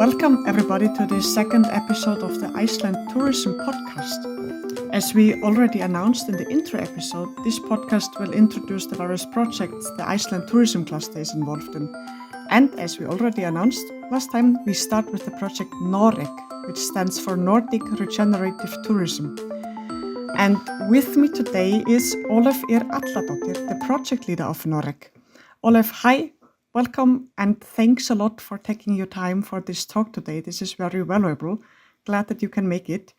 Welcome everybody to the second episode of the Iceland Tourism Podcast. As we already announced in the intro episode, this podcast will introduce the various projects the Iceland Tourism Cluster is involved in. And as we already announced last time, we start with the project NorReg, which stands for Nordic Regenerative Tourism. And with me today is Ólöf Alladóttir, the project leader of NorReg. Ólöf, hi. Welcome and thanks a lot for taking your time for this talk today. This is very valuable. Glad that you can make it.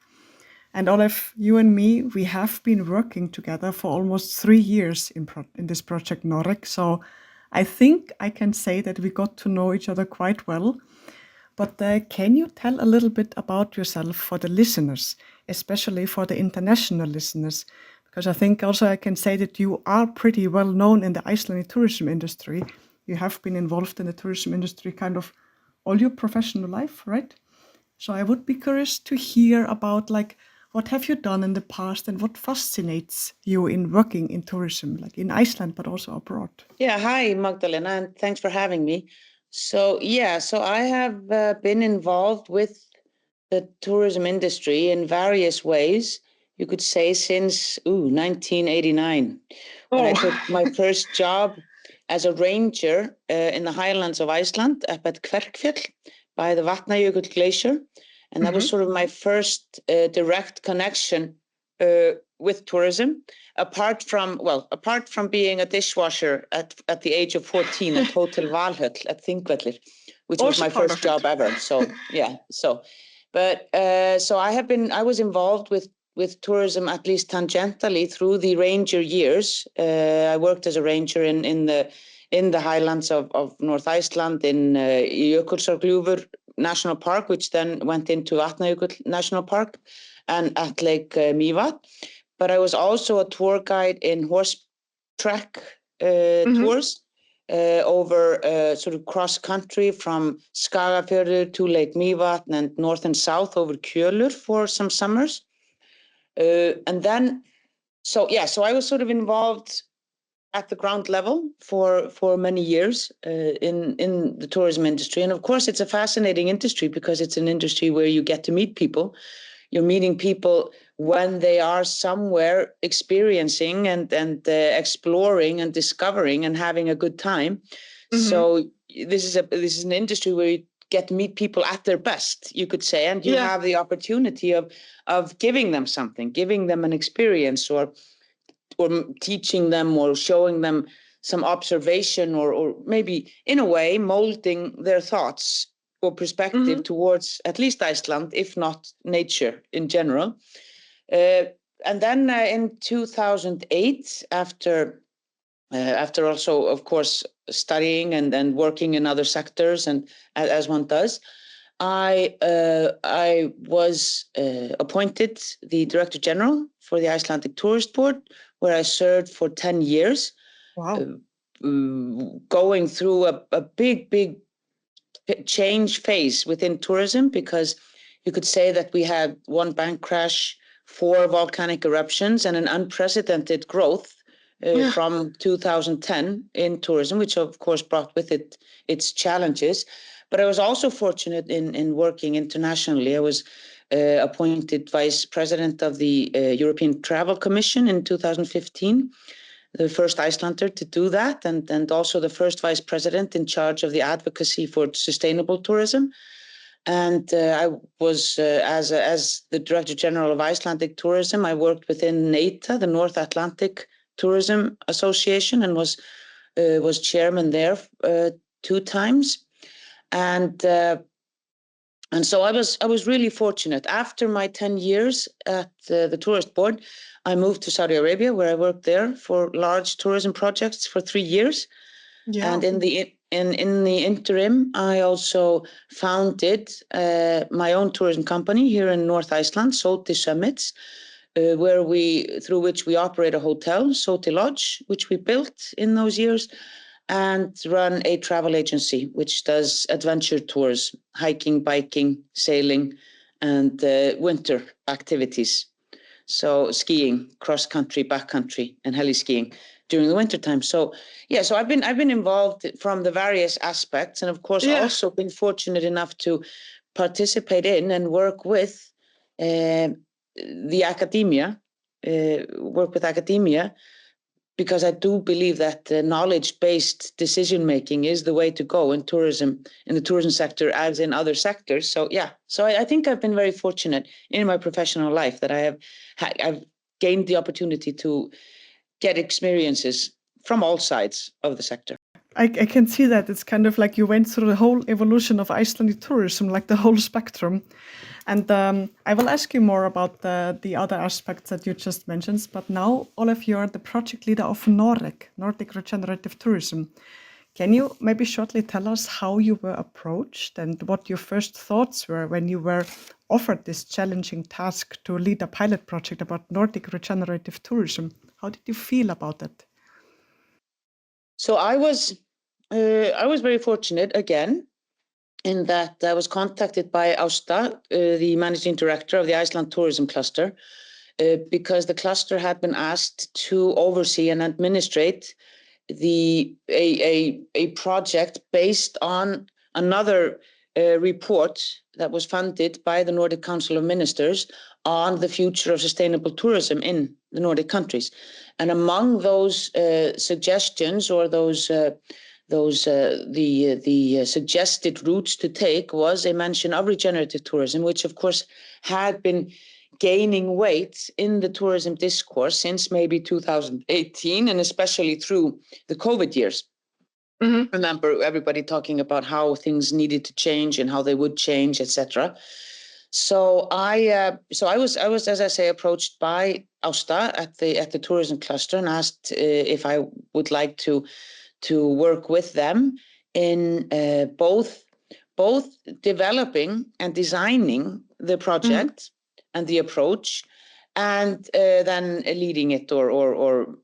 And Ólöf, you and me, we have been working together for almost 3 years in this project NorReg. So I think I can say that we got to know each other quite well. But can you tell a little bit about yourself for the listeners, especially for the international listeners? Because I think also I can say that you are pretty well known in the Icelandic tourism industry. You have been involved in the tourism industry kind of all your professional life, right? So I would be curious to hear about what have you done in the past and what fascinates you in working in tourism, like in Iceland, but also abroad. Yeah, hi, Magdalena, and thanks for having me. So I have been involved with the tourism industry in various ways, you could say since 1989, when I took my first job as a ranger in the highlands of Iceland up at Kverkfjall by the Vatnajökull Glacier. And that was sort of my first direct connection with tourism, apart from being a dishwasher at the age of 14 at Hotel Valhöll at Þingvellir, which was my first job ever. So I was involved with tourism at least tangentially through the ranger years. I worked as a ranger in the highlands of North Iceland in Jökulsárgljúfur National Park, which then went into Vatnajökull National Park, and at Lake Mývatn. But I was also a tour guide in horse track tours over sort of cross country from Skagafjörður to Lake Mývatn and north and south over Kjölur for some summers. So I was sort of involved at the ground level for many years in the tourism industry. And of course, it's a fascinating industry because it's an industry where you get to meet people. You're meeting people when they are somewhere experiencing and exploring and discovering and having a good time. So this is an industry where you get to meet people at their best, you could say, and you have the opportunity of giving them something, giving them an experience or teaching them or showing them some observation or maybe in a way molding their thoughts or perspective towards at least Iceland, if not nature in general. And then in 2008, after also, of course, studying and working in other sectors, and as one does, I was appointed the Director General for the Icelandic Tourist Board, where I served for 10 years. Wow. Going through a big change phase within tourism, because you could say that we had one bank crash, 4 volcanic eruptions, and an unprecedented growth from 2010 in tourism, which of course brought with it its challenges. But I was also fortunate in working internationally. I was appointed Vice President of the European Travel Commission in 2015, the first Icelander to do that, and also the first Vice President in charge of the advocacy for sustainable tourism. And I was, as the Director General of Icelandic Tourism, I worked within NATA, the North Atlantic Tourism Association, and was chairman there 2 times. And so I was really fortunate. After my 10 years at the tourist board, I moved to Saudi Arabia, where I worked there for large tourism projects for 3 years. Yeah. And in the interim, I also founded my own tourism company here in North Iceland, Sóti Summits, through which we operate a hotel, Sóti Lodge, which we built in those years, and run a travel agency, which does adventure tours, hiking, biking, sailing, and winter activities. So skiing, cross-country, backcountry, and heli skiing. during the wintertime. So so I've been involved from the various aspects, and of course also been fortunate enough to participate in and work with the academia, because I do believe that knowledge-based decision-making is the way to go in tourism, in the tourism sector as in other sectors. So I think I've been very fortunate in my professional life that I've gained the opportunity to get experiences from all sides of the sector. I can see that. It's kind of like you went through the whole evolution of Icelandic tourism, like the whole spectrum. And I will ask you more about the other aspects that you just mentioned. But now, Ólöf, you are the project leader of NorReg, Nordic Regenerative Tourism. Can you maybe shortly tell us how you were approached and what your first thoughts were when you were offered this challenging task to lead a pilot project about Nordic regenerative tourism? How did you feel about that? So I was very fortunate again in that I was contacted by Ásta, the managing director of the Iceland Tourism Cluster, because the cluster had been asked to oversee and administrate a project based on another report that was funded by the Nordic Council of Ministers on the future of sustainable tourism in the Nordic countries. And among those suggestions or the suggested routes to take was a mention of regenerative tourism, which of course had been gaining weight in the tourism discourse since maybe 2018, and especially through the COVID years. Mm-hmm. Remember everybody talking about how things needed to change and how they would change, etc. So I was, as I say, approached by Ásta at the tourism cluster and asked if I would like to work with them in both developing and designing the project and the approach, and then leading it or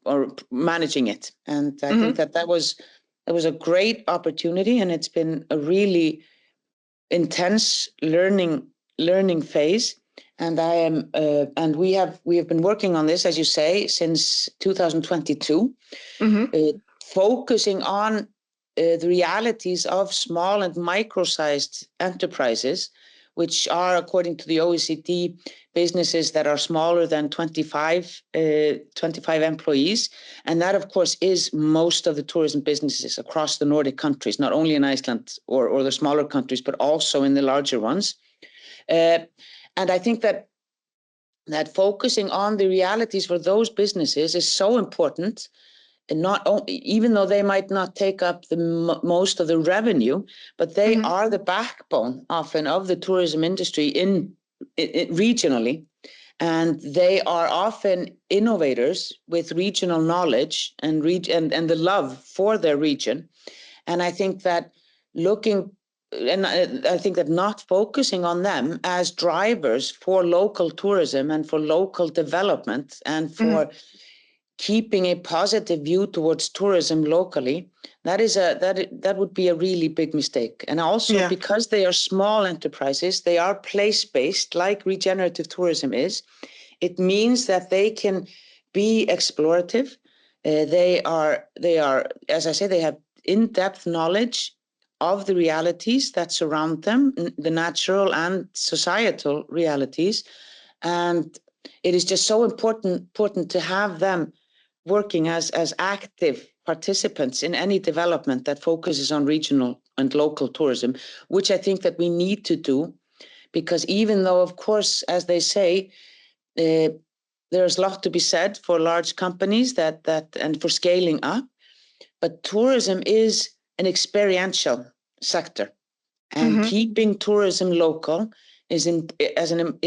managing it. And I think that was a great opportunity, and it's been a really intense learning phase. And I am and we have been working on this, as you say, since 2022, focusing on the realities of small and micro-sized enterprises, which are, according to the OECD, businesses that are smaller than 25 employees. And that, of course, is most of the tourism businesses across the Nordic countries, not only in Iceland or the smaller countries, but also in the larger ones. And I think that focusing on the realities for those businesses is so important. And not only, even though they might not take up the most of the revenue, but they are the backbone often of the tourism industry in regionally, and they are often innovators with regional knowledge and the love for their region. And I think that not focusing on them as drivers for local tourism and for local development and for keeping a positive view towards tourism locally, that would be a really big mistake. And also because they are small enterprises, they are place-based, like regenerative tourism is. It means that they can be explorative. They are, as I say, they have in-depth knowledge of the realities that surround them, the natural and societal realities. And it is just so important to have them working as active participants in any development that focuses on regional and local tourism, which I think that we need to do, because even though, of course, as they say, there's a lot to be said for large companies that and for scaling up, but tourism is an experiential sector, and keeping tourism local is an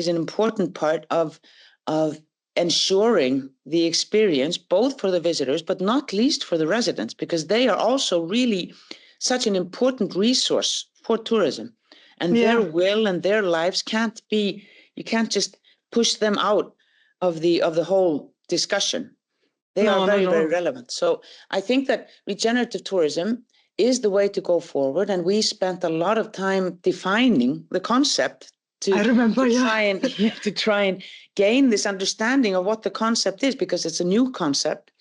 important part of ensuring the experience, both for the visitors, but not least for the residents, because they are also really such an important resource for tourism. And their will and their lives you can't just push them out of the whole discussion. They are very, very relevant. So I think that regenerative tourism is the way to go forward. And we spent a lot of time defining the concept to try and gain this understanding of what the concept is, because it's a new concept.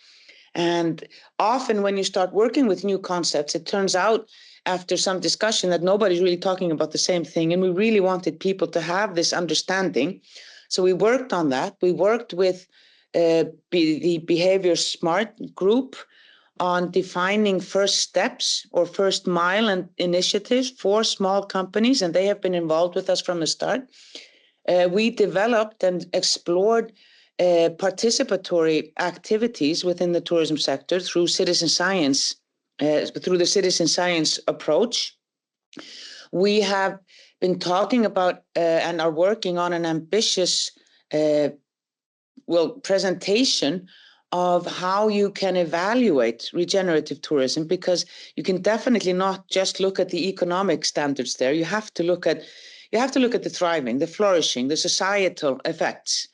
And often when you start working with new concepts, it turns out after some discussion that nobody's really talking about the same thing. And we really wanted people to have this understanding. So we worked on that. We worked with the Behavior Smart group on defining first steps or first mile and initiatives for small companies, and they have been involved with us from the start. We developed and explored participatory activities within the tourism sector through citizen science, through the citizen science approach. We have been talking about and are working on an ambitious presentation of how you can evaluate regenerative tourism, because you can definitely not just look at the economic standards there. You have to look at the thriving, the flourishing, the societal effects.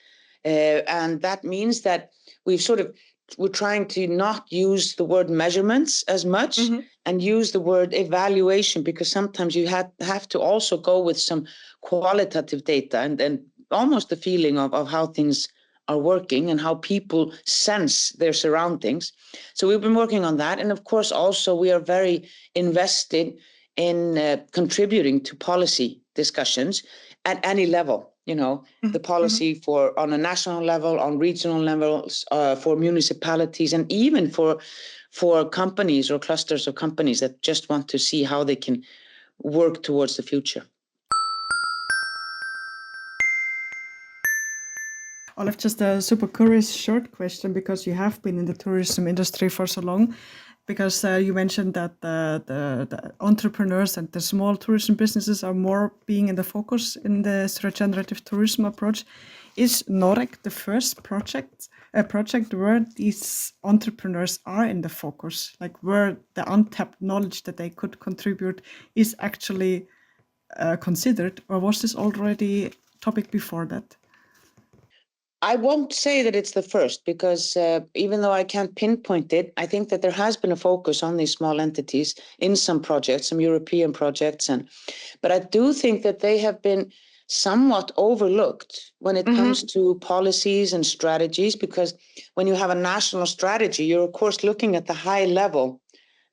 And that means that we're trying to not use the word measurements as much and use the word evaluation, because sometimes you have to also go with some qualitative data and almost the feeling of how things are working and how people sense their surroundings. So we've been working on that. And of course, also we are very invested in contributing to policy discussions at any level, the policy for on a national level, on regional levels, for municipalities, and even for companies or clusters of companies that just want to see how they can work towards the future. Ólöf, just a super curious short question, because you have been in the tourism industry for so long, because you mentioned that the entrepreneurs and the small tourism businesses are more being in the focus in the regenerative tourism approach. Is NorReg the first project where these entrepreneurs are in the focus, like where the untapped knowledge that they could contribute is actually considered, or was this already topic before that? I won't say that it's the first, because even though I can't pinpoint it, I think that there has been a focus on these small entities in some projects, some European projects. But I do think that they have been somewhat overlooked when it comes to policies and strategies, because when you have a national strategy, you're of course looking at the high level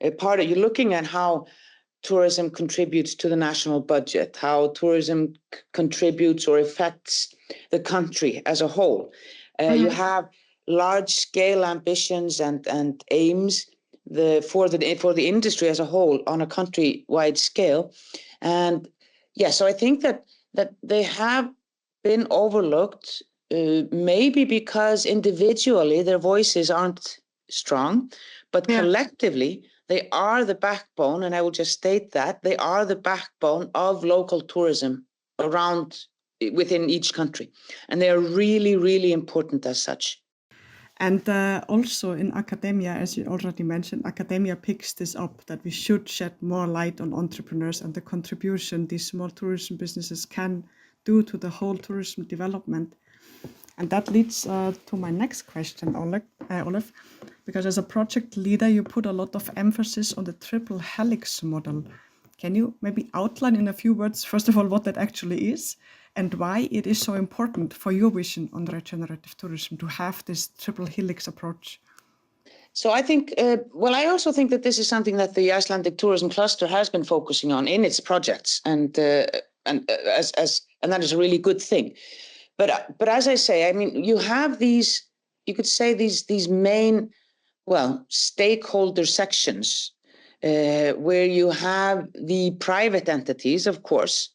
you're looking at how tourism contributes to the national budget, how tourism contributes or affects the country as a whole. You have large-scale ambitions and aims for the industry as a whole on a country-wide scale. And so I think that they have been overlooked, maybe because individually their voices aren't strong, but collectively they are the backbone, and I will just state that they are the backbone of local tourism within each country. And they are really, really important as such. And also in academia, as you already mentioned, academia picks this up, that we should shed more light on entrepreneurs and the contribution these small tourism businesses can do to the whole tourism development. And that leads to my next question, Ólöf, because as a project leader, you put a lot of emphasis on the triple helix model. Can you maybe outline in a few words, first of all, what that actually is and why it is so important for your vision on regenerative tourism to have this triple helix approach? So I think, I also think that this is something that the Icelandic Tourism Cluster has been focusing on in its projects, and that is a really good thing. But as I say, I mean, you have these main, stakeholder sections where you have the private entities, of course.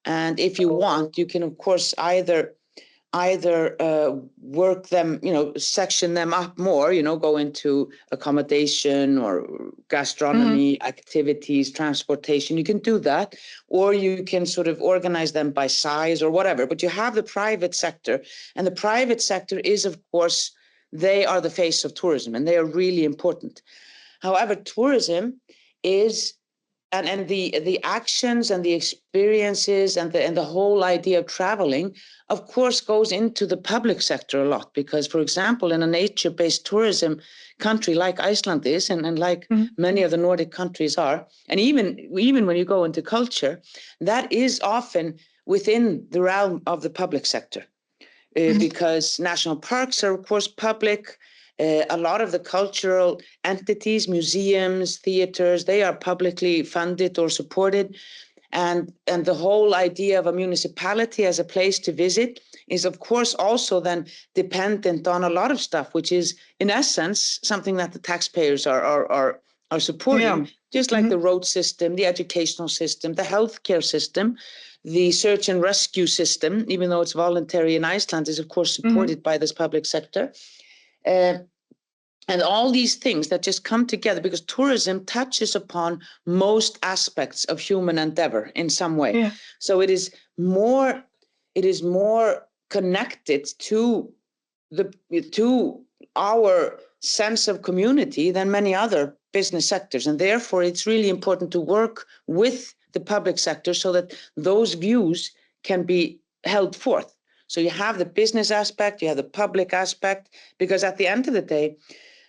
And if you want, you can, of course, either work them, section them up more, go into accommodation or gastronomy, activities, transportation. You can do that, or you can sort of organize them by size or whatever. But you have the private sector, and the private sector is, of course, they are the face of tourism, and they are really important. However, tourism is and the actions and the experiences and the whole idea of traveling, of course, goes into the public sector a lot, because, for example, in a nature-based tourism country like Iceland is, and like many of the Nordic countries are, and even when you go into culture, that is often within the realm of the public sector, because national parks are, of course, public. A lot of the cultural entities, museums, theaters, they are publicly funded or supported. And the whole idea of a municipality as a place to visit is, of course, also then dependent on a lot of stuff, which is, in essence, something that the taxpayers are supporting, just like the road system, the educational system, the healthcare system, the search and rescue system, even though it's voluntary in Iceland, is, of course, supported by this public sector. And all these things that just come together because tourism touches upon most aspects of human endeavor in some way. Yeah. So it is more connected to our sense of community than many other business sectors. And therefore, it's really important to work with the public sector so that those views can be held forth. So you have the business aspect, you have the public aspect, because at the end of the day,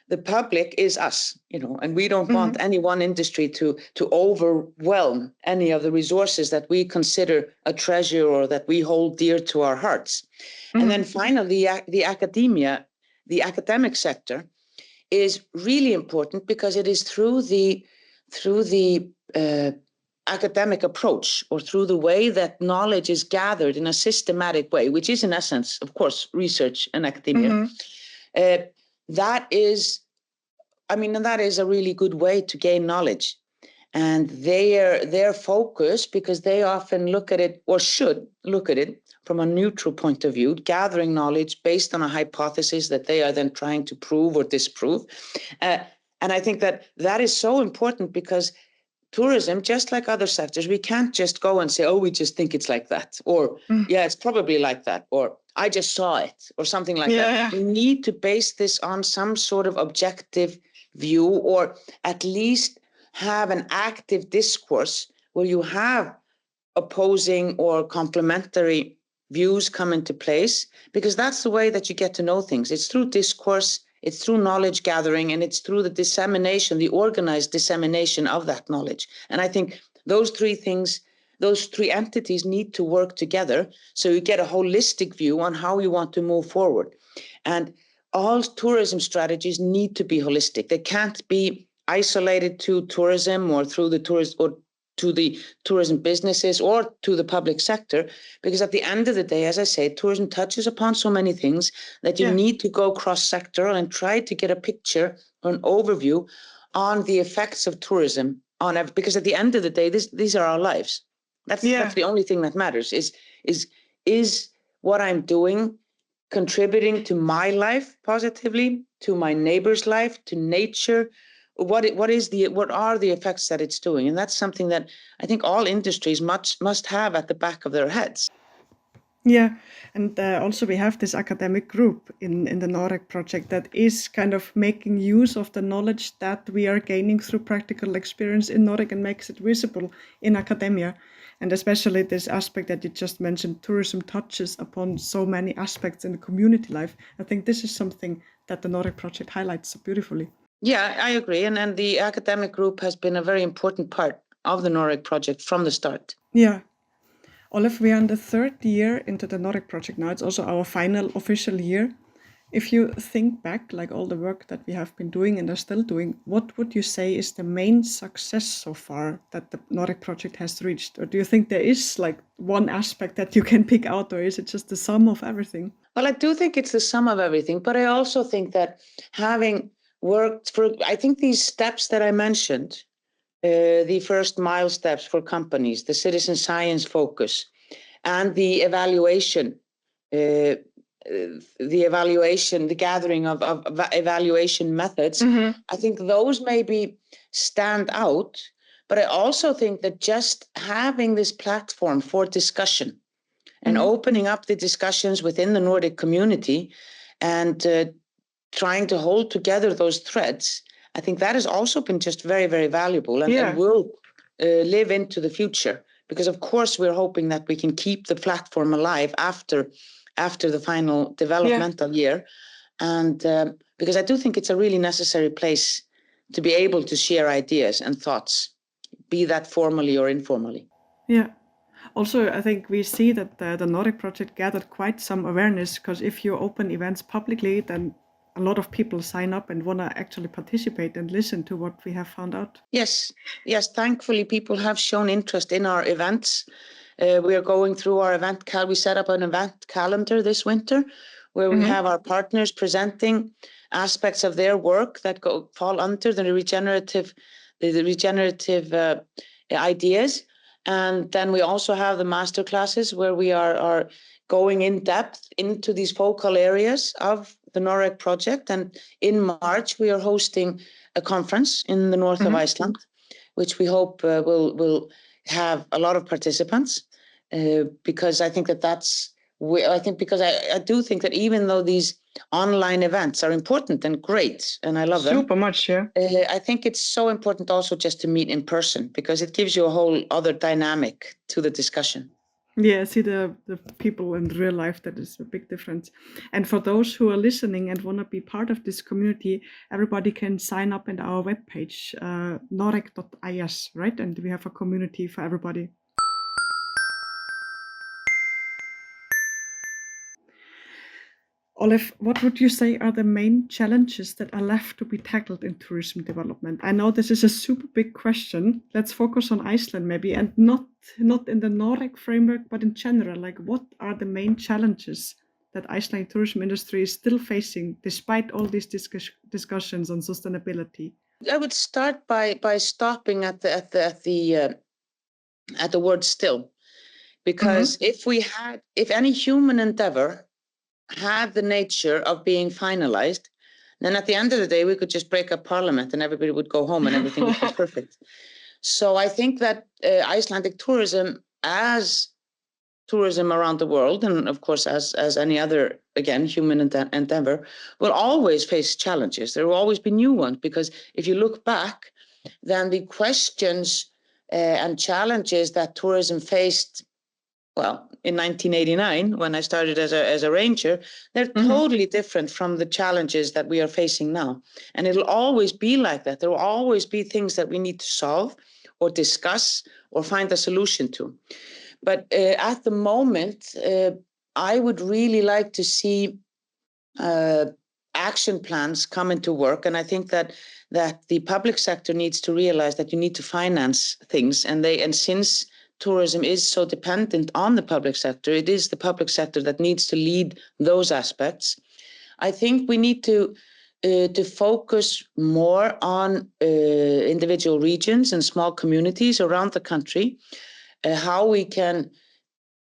the public is us, and we don't want any one industry to overwhelm any of the resources that we consider a treasure or that we hold dear to our hearts. And then finally, the academic sector is really important because it is through the academic approach or through the way that knowledge is gathered in a systematic way, which is in essence, of course, research and academia. That is a really good way to gain knowledge. And their focus, because they often look at it, or should look at it, from a neutral point of view, gathering knowledge based on a hypothesis that they are then trying to prove or disprove. And I think that is so important because tourism, just like other sectors, we can't just go and say, oh, we just think it's like that, or yeah, it's probably like that, or I just saw it, or something like that. We need to base this on some sort of objective view, or at least have an active discourse where you have opposing or complementary views come into place, because that's the way that you get to know things. It's through discourse, it's through knowledge gathering, and it's through the dissemination, the organized dissemination of that knowledge. And I think those three things, those three entities need to work together so you get a holistic view on how you want to move forward. And all tourism strategies need to be holistic. They can't be isolated to tourism or through the tourist or to the tourism businesses or to the public sector, because at the end of the day, as I say, tourism touches upon so many things that you need to go cross-sectoral and try to get a picture or an overview on the effects of tourism on every, because at the end of the day, these are our lives. That's the only thing that matters. Is what I'm doing contributing to my life positively, to my neighbor's life, to nature? What are the effects that it's doing? And that's something that I think all industries must have at the back of their heads. Yeah, and also we have this academic group in the NorReg project that is kind of making use of the knowledge that we are gaining through practical experience in NorReg and makes it visible in academia. And especially this aspect that you just mentioned, tourism touches upon so many aspects in the community life. I think this is something that the NorReg project highlights so beautifully. Yeah, I agree. And the academic group has been a very important part of the NorReg project from the start. Yeah. Ólöf, we are in the third year into the NorReg project now. It's also our final official year. If you think back, like all the work that we have been doing and are still doing, what would you say is the main success so far that the NorReg project has reached? Or do you think there is like one aspect that you can pick out, or is it just the sum of everything? Well, I do think it's the sum of everything, but I also think that having worked for, I think these steps that I mentioned, the first mile steps for companies, the citizen science focus, and the evaluation, the gathering of evaluation methods, I think those maybe stand out. But I also think that just having this platform for discussion and opening up the discussions within the Nordic community and trying to hold together those threads, I think that has also been just very, very valuable and will live into the future. Because of course we're hoping that we can keep the platform alive after the final developmental year. And because I do think it's a really necessary place to be able to share ideas and thoughts, be that formally or informally. Yeah. Also, I think we see that the NorReg project gathered quite some awareness, because if you open events publicly, then a lot of people sign up and want to actually participate and listen to what we have found out. Yes, thankfully people have shown interest in our events. We are going through our we set up an event calendar this winter where we have our partners presenting aspects of their work that fall under the regenerative ideas. And then we also have the master classes where we are going in depth into these focal areas of the NorReg project. And in March, we are hosting a conference in the north of Iceland, which we hope will have a lot of participants, because I think I do think that even though these online events are important and great, and I love them super much, yeah. I think it's so important also just to meet in person, because it gives you a whole other dynamic to the discussion. Yeah, see the people in real life, that is a big difference. And for those who are listening and want to be part of this community, everybody can sign up in our webpage, norreg.is, right? And we have a community for everybody. Ólöf, what would you say are the main challenges that are left to be tackled in tourism development? I know this is a super big question. Let's focus on Iceland maybe, and not in the NorReg framework, but in general. Like, what are the main challenges that Icelandic tourism industry is still facing despite all these discussions on sustainability? I would start by stopping at the word still, because if any human endeavor had the nature of being finalized, then at the end of the day, we could just break up parliament and everybody would go home and everything would be perfect. So I think that Icelandic tourism, as tourism around the world, and of course, as any other, again, human endeavor, will always face challenges. There will always be new ones, because if you look back, then the questions and challenges that tourism faced, well, in 1989, when I started as a ranger, they're totally different from the challenges that we are facing now. And it'll always be like that. There will always be things that we need to solve or discuss or find a solution to. But at the moment, I would really like to see action plans come into work. And I think that the public sector needs to realize that you need to finance things. And since tourism is so dependent on the public sector, it is the public sector that needs to lead those aspects. I think we need to focus more on individual regions and small communities around the country, how we can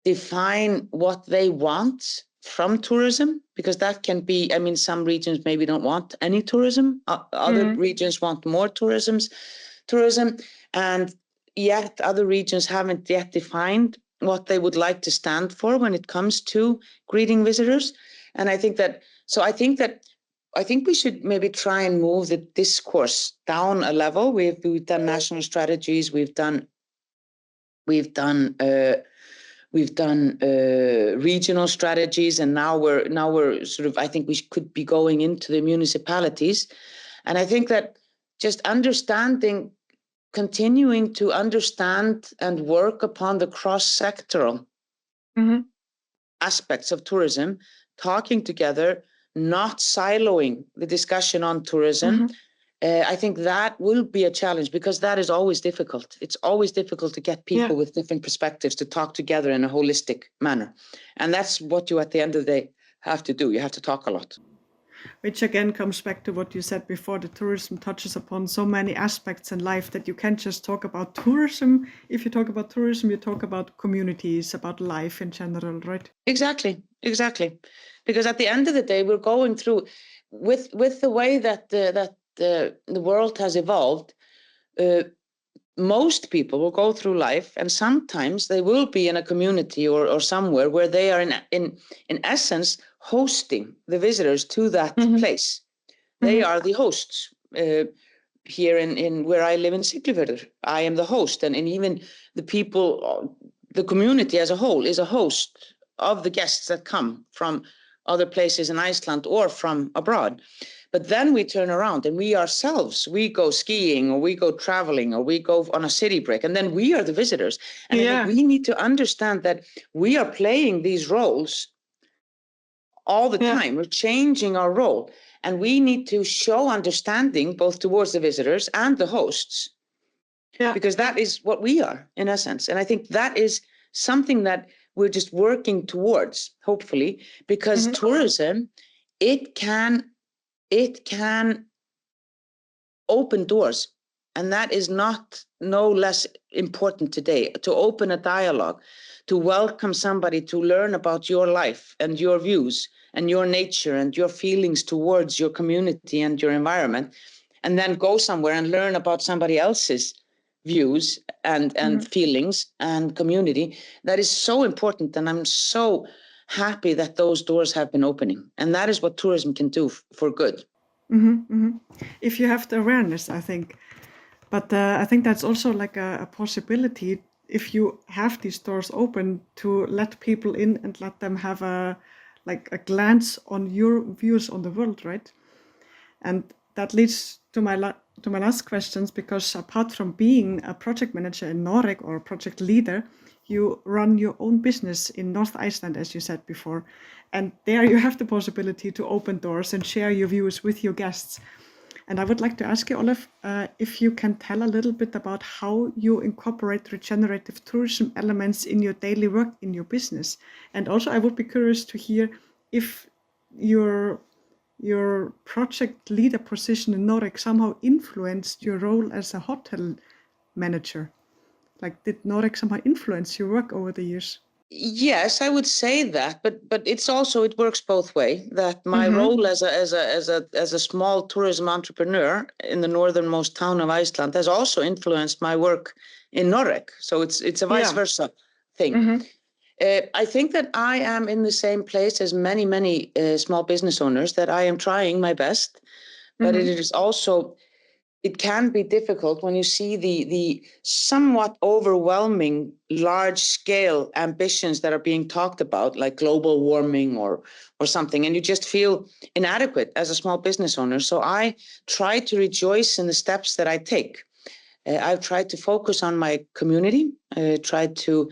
define what they want from tourism, because that can be, I mean, some regions maybe don't want any tourism, other regions want more tourism, and yet other regions haven't yet defined what they would like to stand for when it comes to greeting visitors. And I think we should maybe try and move the discourse down a level. We've done national strategies, we've done regional strategies, and now we're sort of, I think we could be going into the municipalities. And I think that just continuing to understand and work upon the cross-sectoral aspects of tourism, talking together, not siloing the discussion on tourism. I think that will be a challenge, because that is always difficult. It's always difficult to get people with different perspectives to talk together in a holistic manner. And that's what you, at the end of the day, have to do. You have to talk a lot. Which again comes back to what you said before, the tourism touches upon so many aspects in life that you can't just talk about tourism. If you talk about tourism, you talk about communities, about life in general, right? Exactly. Because at the end of the day, we're going through, with the way that the world has evolved, most people will go through life, and sometimes they will be in a community or somewhere where they are in essence hosting the visitors to that place. They are the hosts. Here in where I live in Siglufjörður, I am the host, and even the people, the community as a whole is a host of the guests that come from other places in Iceland or from abroad. But then we turn around and we ourselves, we go skiing or we go traveling or we go on a city break, and then we are the visitors. And I think we need to understand that we are playing these roles all the time. We're changing our role. And we need to show understanding both towards the visitors and the hosts, because that is what we are in essence. And I think that is something that we're just working towards, hopefully, because tourism, it can open doors. And that is no less important today, to open a dialogue, to welcome somebody to learn about your life and your views and your nature and your feelings towards your community and your environment, and then go somewhere and learn about somebody else's views and feelings and community. That is so important. And I'm so happy that those doors have been opening. And that is what tourism can do for good. If you have the awareness, I think. But I think that's also like a possibility if you have these doors open to let people in and let them have a glance on your views on the world, right? And that leads to my last questions, because apart from being a project manager in NorReg or a project leader, you run your own business in North Iceland, as you said before. And there you have the possibility to open doors and share your views with your guests. And I would like to ask you, Ólöf, if you can tell a little bit about how you incorporate regenerative tourism elements in your daily work in your business. And also, I would be curious to hear if your project leader position in NorReg somehow influenced your role as a hotel manager. Like, did NorReg somehow influence your work over the years? Yes, I would say that, but it's also, it works both ways. That my role as a small tourism entrepreneur in the northernmost town of Iceland has also influenced my work in NorReg. So it's a vice versa thing. I think that I am in the same place as many small business owners, that I am trying my best, but it is also, it can be difficult when you see the somewhat overwhelming large-scale ambitions that are being talked about, like global warming or something, and you just feel inadequate as a small business owner. So I try to rejoice in the steps that I take. I've tried to focus on my community, tried to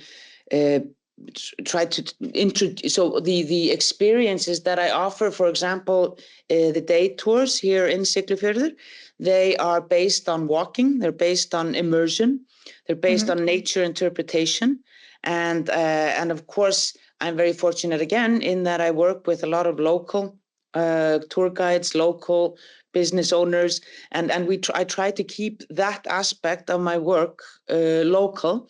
introduce, so the experiences that I offer, for example, the day tours here in Siglufjörður, they are based on walking, they're based on immersion, they're based on nature interpretation. And of course, I'm very fortunate again in that I work with a lot of local tour guides, local business owners, and I try to keep that aspect of my work local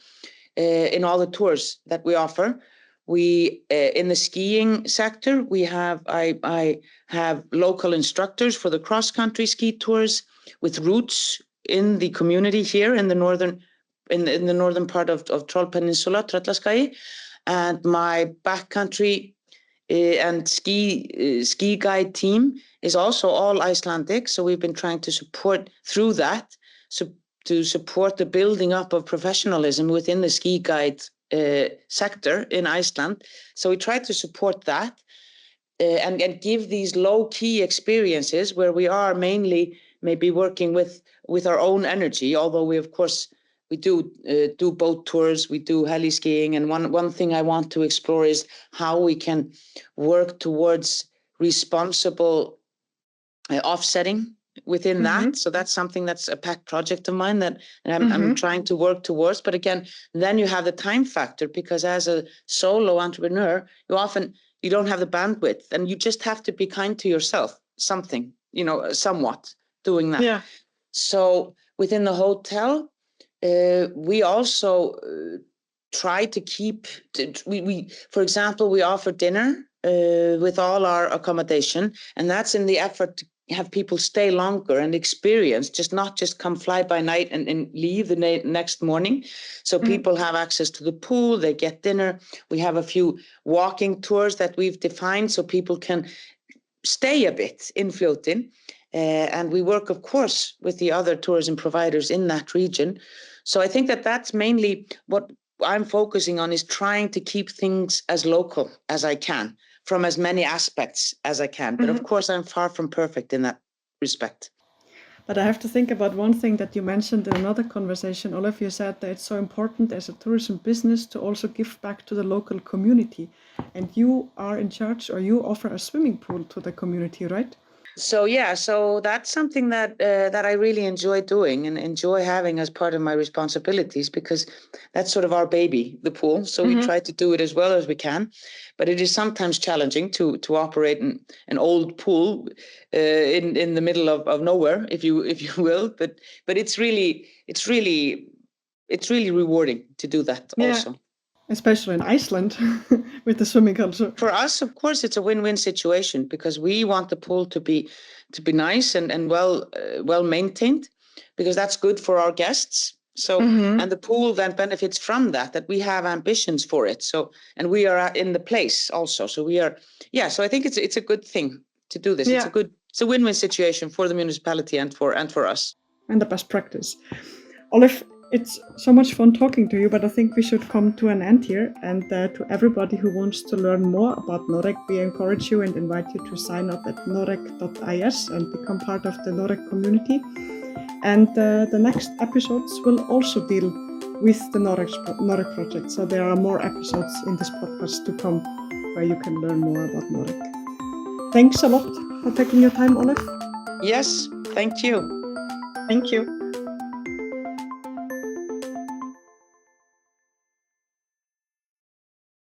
in all the tours that we offer. We in the skiing sector, I have local instructors for the cross-country ski tours with roots in the community here in the northern part of Troll Peninsula, Tröllaskagi, and my backcountry and ski guide team is also all Icelandic. So we've been trying to support through that, to support the building up of professionalism within the ski guide sector in Iceland. So we try to support that and give these low-key experiences where we are mainly maybe working with our own energy, although we, of course, we do boat tours, we do heli skiing. And one thing I want to explore is how we can work towards responsible offsetting within that. So that's something that's a pet project of mine that I'm trying to work towards. But again, then you have the time factor, because as a solo entrepreneur, you don't have the bandwidth, and you just have to be kind to yourself, somewhat doing that. Yeah. So within the hotel, we also try to keep, for example, we offer dinner with all our accommodation, and that's in the effort to have people stay longer and experience, not just come fly by night and leave the next morning. So people have access to the pool, they get dinner. We have a few walking tours that we've defined so people can stay a bit in Fljótin. And we work, of course, with the other tourism providers in that region. So I think that that's mainly what I'm focusing on, is trying to keep things as local as I can, from as many aspects as I can. But of course, I'm far from perfect in that respect. But I have to think about one thing that you mentioned in another conversation. Ólöf, you said that it's so important as a tourism business to also give back to the local community. And you are in charge, or you offer a swimming pool to the community, right? So that's something that I really enjoy doing and enjoy having as part of my responsibilities, because that's sort of our baby, the pool. So we try to do it as well as we can, but it is sometimes challenging to operate an old pool in the middle of nowhere, if you will. But it's really rewarding to do that also. Especially in Iceland with the swimming culture. For us, of course, it's a win-win situation, because we want the pool to be nice and well maintained, because that's good for our guests. So and the pool then benefits from that we have ambitions for it. So, and we are in the place also. So we are, so I think it's a good thing to do this. Yeah. It's a win-win situation for the municipality and for us. And the best practice. Ólöf, it's so much fun talking to you, but I think we should come to an end here. And to everybody who wants to learn more about NorReg, we encourage you and invite you to sign up at norreg.is and become part of the NorReg community. And the next episodes will also deal with the NorReg project. So there are more episodes in this podcast to come where you can learn more about NorReg. Thanks a lot for taking your time, Ólöf. Yes, thank you. Thank you.